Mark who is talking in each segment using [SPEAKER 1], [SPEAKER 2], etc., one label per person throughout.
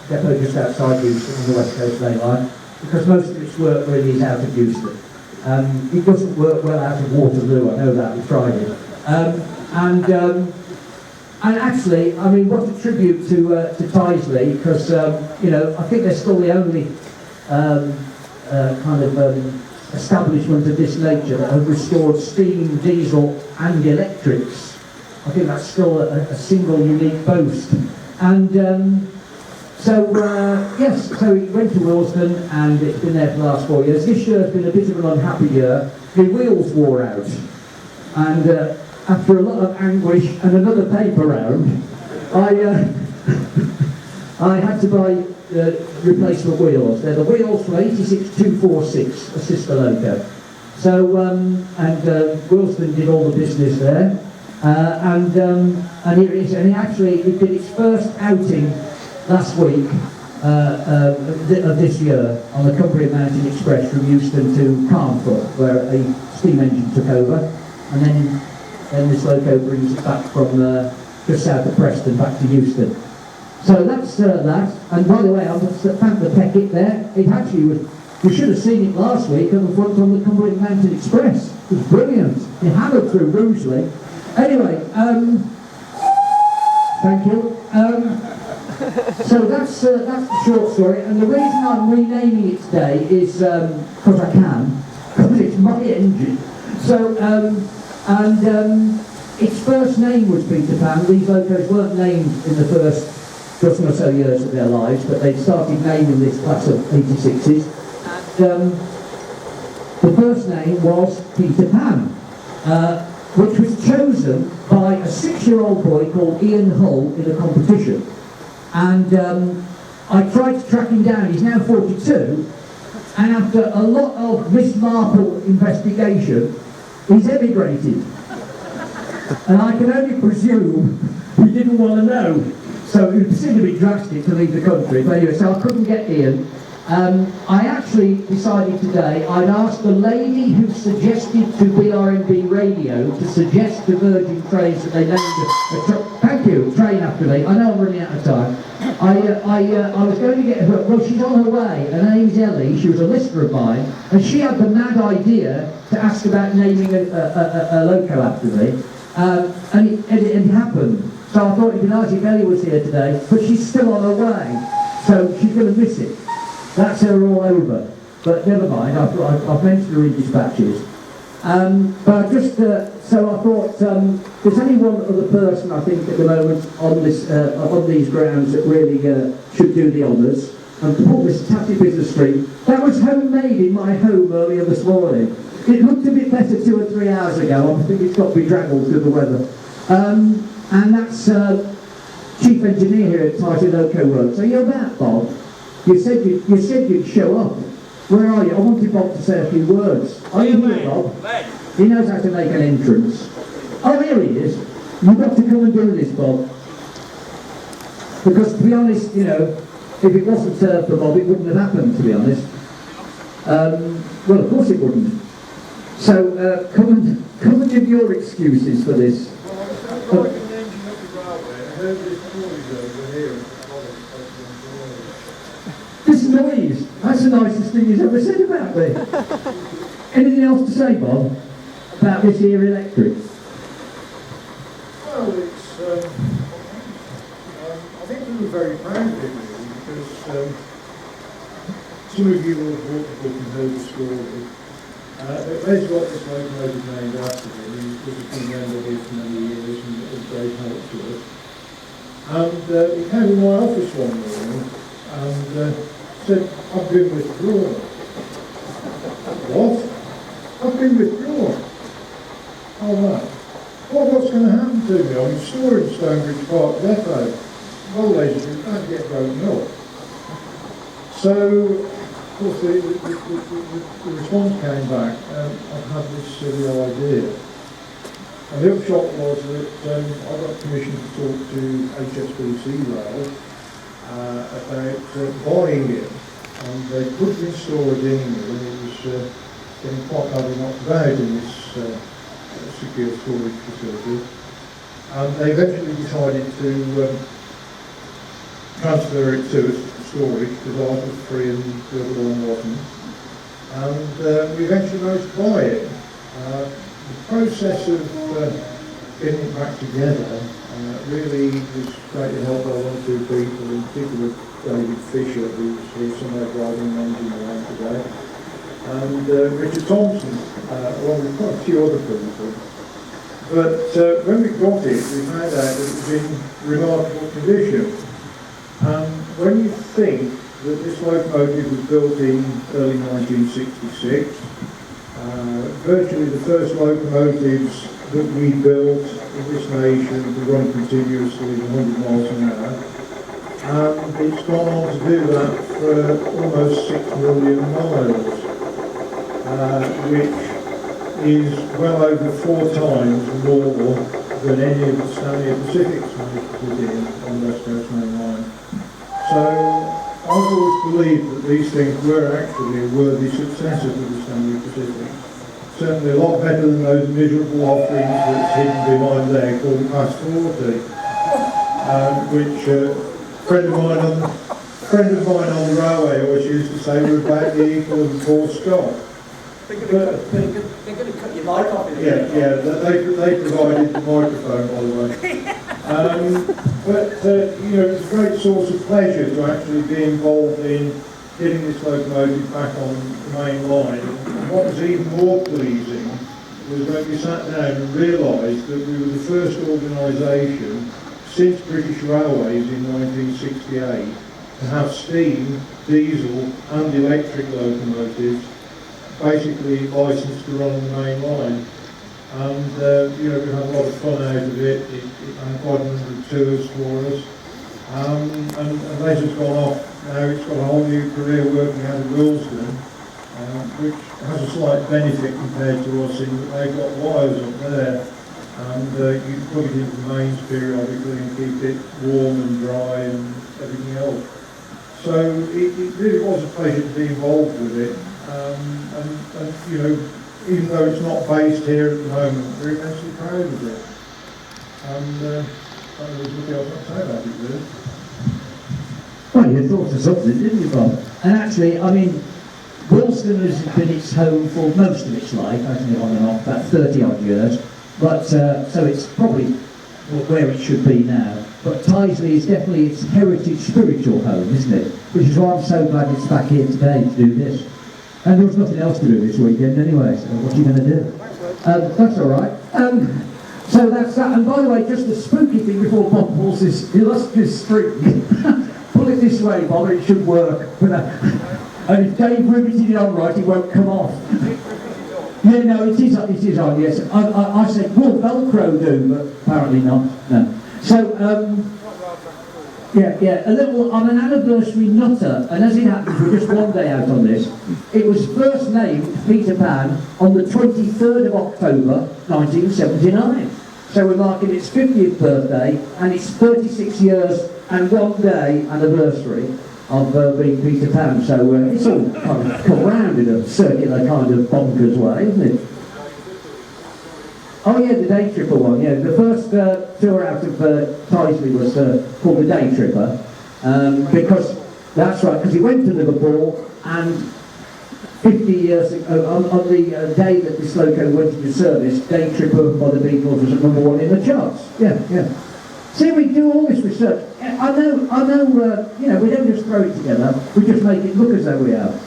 [SPEAKER 1] depot just outside Euston on the West Coast Main Line, because most of its work really is out of Euston. It doesn't work well out of Waterloo, I know that, we tried it. And actually, I mean, what a tribute to Tyseley, because, you know, I think they're still the only establishment of this nature that have restored steam, diesel and electrics. I think that's still a single unique boast. And yes, so it went to Willesden and it's been there for the last 4 years. This year has been a bit of an unhappy year. The wheels wore out. And after a lot of anguish and another paper round, I had to buy replacement wheels. They're the wheels from 86246, a sister loco. So, Willesden did all the business there. And here it is, and it did its first outing last week of this year on the Cumbria Mountain Express from Euston to Carnforth, where a steam engine took over, and then this loco brings it back from just south of Preston back to Euston. So that's that. And by the way, I must thank the Peckett there. It actually was. We should have seen it last week on the front on the Cumbria Mountain Express. It was brilliant. It hammered through Rugeley. Anyway, thank you. So that's the short story, and the reason I'm renaming it today is because I can, because it's my engine. So, its first name was Peter Pan. These locos weren't named in the first dozen or so years of their lives, but they started naming this class of 86s. And the first name was Peter Pan. Which was chosen by a 6-year-old boy called Ian Hull in a competition. And I tried to track him down. He's now 42, and after a lot of Miss Marple investigation, he's emigrated. And I can only presume he didn't want to know. So it seemed a bit drastic to leave the country. But anyway, so I couldn't get Ian. I actually decided today I'd ask the lady who suggested to BRMB Radio to suggest to Virgin Trains that they named thank you, train after me. I know I'm running out of time. I was going to get her, well, she's on her way, and her name's Ellie, she was a listener of mine, and she had the mad idea to ask about naming a loco after me, and it happened. So I thought it'd be nice if Ellie was here today, but she's still on her way, so she's going to miss it. That's her all over, but never mind. I've mentioned her in dispatches. But I just so I thought there's only one other person I think at the moment on this on these grounds that really should do the honours. And Paul, this Tatty Business Street, that was homemade in my home earlier this morning. It looked a bit better 2 or 3 hours ago. I think it's got bedraggled with the weather. And that's Chief Engineer here at Tyseley Loco Works. Are you about, Bob? You said you'd show up. Where are you? I wanted Bob to say a few words. Are you here, Bob? He knows how to make an entrance. Oh, here he is. You've got to come and do this, Bob. Because to be honest, you know, if it wasn't for Bob, it wouldn't have happened, to be honest. Well, of course it wouldn't. So come and give your excuses for this. This noise, that's the nicest thing he's ever said about me. Anything else to say, Bob, about this here electric?
[SPEAKER 2] Well, it's, I think we were very proud of it, really, because some of you will have bought the book and heard the story. Basically what this locomotive named after him, because it's been around here for many years and it was very help to us. And he came in my office one morning and said, I've been withdrawn. What? I've been withdrawn. Oh no. Well, what's going to happen to me? I'm storing Stonebridge Park Depot. Well, ladies and gentlemen, don't get broken up. So, of course, the response came back, and I've had this silly idea. And the upshot was that I got commissioned to talk to HSBC Rail about buying it. And they couldn't install it in, and it was getting quite badly knocked about in this secure storage facility. And they eventually decided to transfer it to us storage because ours was free and the other one wasn't. And we eventually managed to buy it. The process of getting it back together really was greatly helped by one or two people, in particular David Fisher, who was here somewhere driving an engine around today, and Richard Thompson, along with quite a few other people. But when we got it, we found out that it was in remarkable condition. And when you think that this locomotive was built in early 1966, virtually the first locomotives that we built in this nation to run continuously at 100 miles an hour, and it's gone on to do that for almost 6 million miles, which is well over 4 times more than any of the Stanley Pacific's managed to put in on the West Coast Main Line. So I've always believed that these things were actually a worthy successor to the Stanley Pacific. Certainly a lot better than those miserable offerings that's hidden behind there called Pass 40, which a friend of mine on the railway always used to say were about the equal of Paul Scott.
[SPEAKER 3] They're going to cut your mic off.
[SPEAKER 2] Yeah, they provided the microphone, by the way. But it's a great source of pleasure to actually be involved in getting this locomotive back on the main line. And what was even more pleasing was when we sat down and realised that we were the first organisation since British Railways in 1968 to have steam, diesel and electric locomotives basically licensed to run on the main line. And we had a lot of fun out of it. It ran quite a number of tours for us. And Les has gone off now. It's got a whole new career working out of Willesden, which has a slight benefit compared to us in that they've got wires up there, and you can plug it into the mains periodically and keep it warm and dry and everything else. So it really was a pleasure to be involved with it, and even though it's not based here at the moment, we're immensely proud of it. And there's nothing else I can say about it, really.
[SPEAKER 1] Well, you thought of something, didn't you, Bob? And actually, I mean, Willesden has been its home for most of its life, hasn't it, on and off, about 30 odd years. But, so it's probably where it should be now. But Tyseley is definitely its heritage spiritual home, isn't it? Which is why I'm so glad it's back here today to do this. And there was nothing else to do this weekend anyway, so what are you going to do? That's all right. So that's that. And by the way, just a spooky thing before Bob pulls this illustrious string. Pull it this way, Bob, it should work. And if Dave riveted it on right, it won't come off. Yeah, no, it is on, yes. I said, well, Velcro do, but apparently not. No. So, a little, on an anniversary nutter, and as it happens, we're just one day out on this. It was first named Peter Pan on the 23rd of October, 1979. So we're marking its 50th birthday, and its 36 years and 1 day anniversary of being Peter Pan. So it's all kind of come round in a circular kind of bonkers way, isn't it? Oh yeah, the Day Tripper one, yeah. The first tour out of Tyseley was called the Day Tripper, because, that's right, because he went to Liverpool, and 50 years ago, on the day that this loco went into service, Day Tripper by the Beatles was at #1 in the charts. Yeah. See, we do all this research. I know, we don't just throw it together, we just make it look as though we have.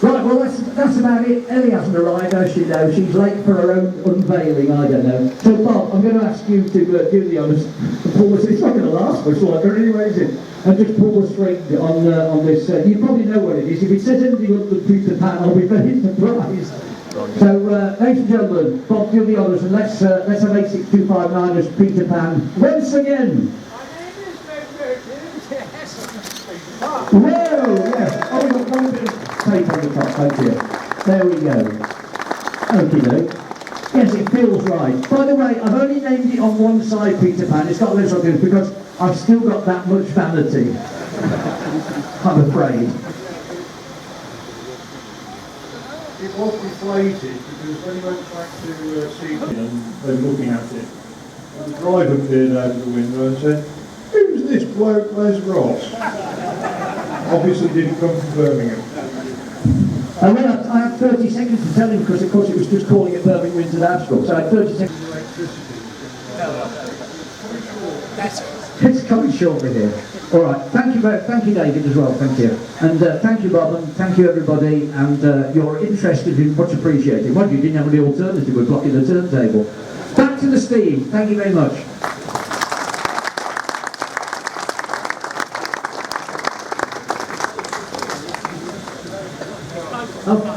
[SPEAKER 1] Right, well that's about it. Ellie hasn't arrived, as you know. She's late for her own unveiling, I don't know. So Bob, I'm going to ask you to do the honours and pull this. It's not going to last much longer anyway, is it? And just pull the string on this. You probably know what it is. If it says anything other than Peter Pan, I'll be very surprised. So, ladies and gentlemen, Bob, do the honours, and let's have 86259 as Peter Pan once again. Whoa, yes. Oh, we've got one bit of tape on the top, thank you. There we go. Okie doke. Yes, it feels right. By the way, I've only named it on one side Peter Pan. It's got less on this because I've still got that much vanity. I'm afraid.
[SPEAKER 2] It was deflated because when he went back to Seaton and they were looking at it, the driver peered out of the window and said, "Who's this bloke Les Ross?" Obviously didn't come from Birmingham.
[SPEAKER 1] And then I had 30 seconds to tell him because, of course, it was just calling it Birmingham International. So I had 30 seconds. It's coming shortly here. All right. Thank you, David, as well. Thank you. And thank you, Bob, and thank you, everybody. And your interest has been much appreciated. Well, you didn't have any alternative. We're blocking the turntable. Back to the steam. Thank you very much. Oh,